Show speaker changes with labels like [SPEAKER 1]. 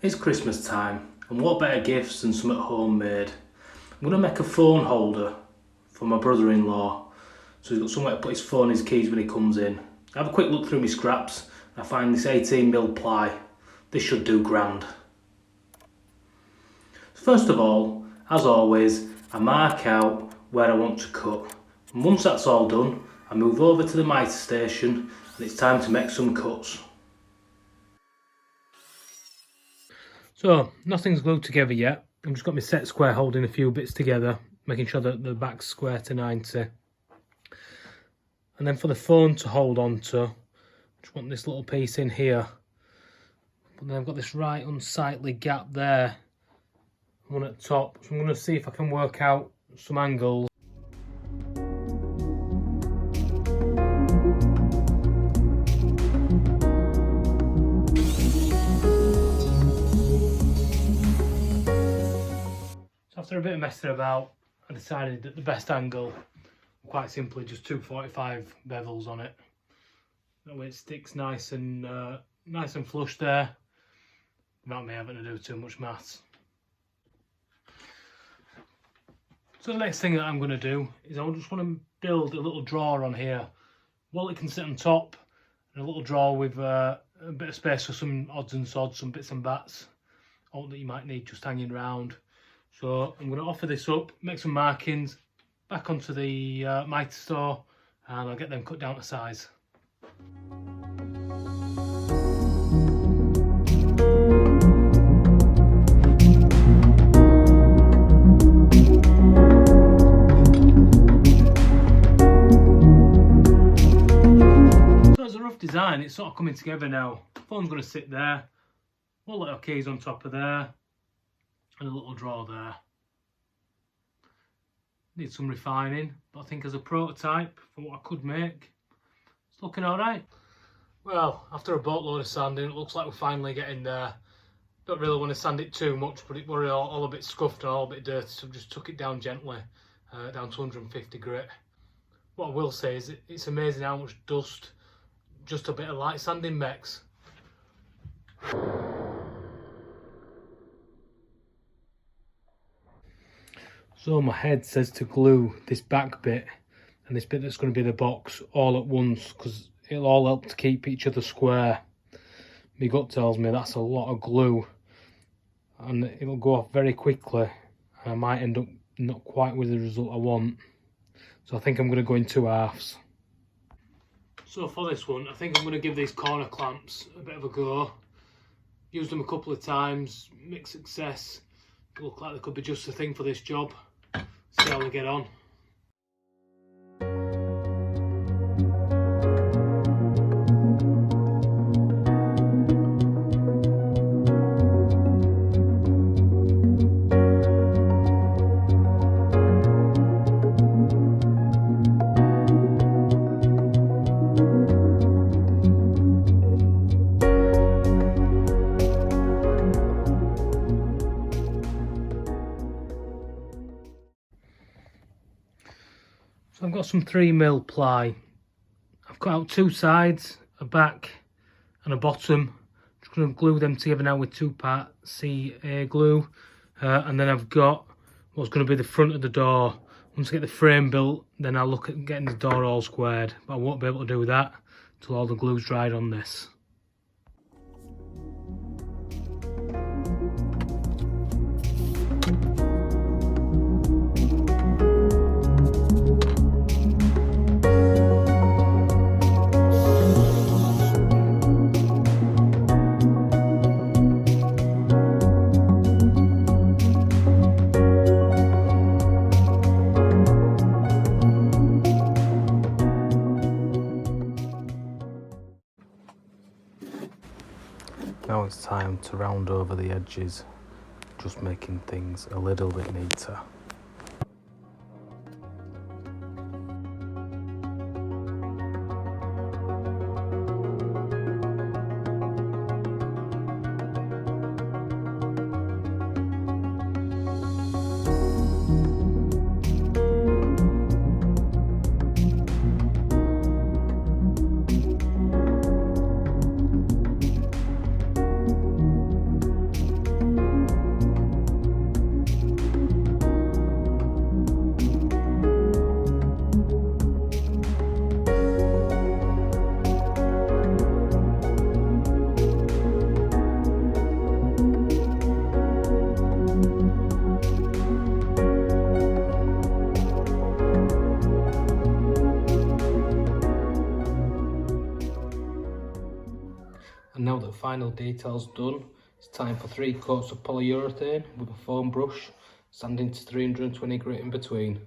[SPEAKER 1] It's Christmas time, and what better gifts than something homemade? I'm going to make a phone holder for my brother-in-law, so he's got somewhere to put his phone and his keys when he comes in. I have a quick look through my scraps, and I find this 18mm ply. This should do grand. First of all, as always, I mark out where I want to cut. And once that's all done, I move over to the mitre station, and it's time to make some cuts. So, nothing's glued together yet. I've just got my set square holding a few bits together, making sure that the back's square to 90. And then for the phone to hold on to, I just want this little piece in here. But then I've got this right unsightly gap there, one at the top. So I'm going to see if I can work out some angles. After a bit of messing about, I decided that the best angle, quite simply, just 245 bevels on it. That way it sticks nice and flush there, without me having to do too much maths. So the next thing that I'm going to do is I just want to build a little drawer on here. Wallet can sit on top, and a little drawer with a bit of space for some odds and sods, some bits and bats, all that you might need just hanging around. So I'm going to offer this up, make some markings, back onto the mitre store, and I'll get them cut down to size. So as a rough design, it's sort of coming together now. The phone's going to sit there, all little keys on top of there, and a little drawer there. Need some refining, but I think as a prototype for what I could make, it's looking alright. Well, after a boatload of sanding, it looks like we're finally getting there. Don't really want to sand it too much, but it were all a bit scuffed and all a bit dirty, so I've just took it down gently, down to 150 grit. What I will say is it's amazing how much dust just a bit of light sanding makes. So my head says to glue this back bit and this bit that's going to be the box all at once, because it'll all help to keep each other square. My gut tells me that's a lot of glue and it'll go off very quickly, and I might end up not quite with the result I want. So I think I'm going to go in two halves. So for this one, I think I'm going to give these corner clamps a bit of a go. Used them a couple of times, mixed success. They look like they could be just the thing for this job. See how they get on. So I've got some 3mm ply. I've cut out two sides, a back and a bottom. Just going to glue them together now with 2-part CA glue. And then I've got what's going to be the front of the door. Once I get the frame built, then I'll look at getting the door all squared. But I won't be able to do that until all the glue's dried on this. Now it's time to round over the edges, just making things a little bit neater. final details done, it's time for 3 coats of polyurethane with a foam brush, sanding to 320 grit in between.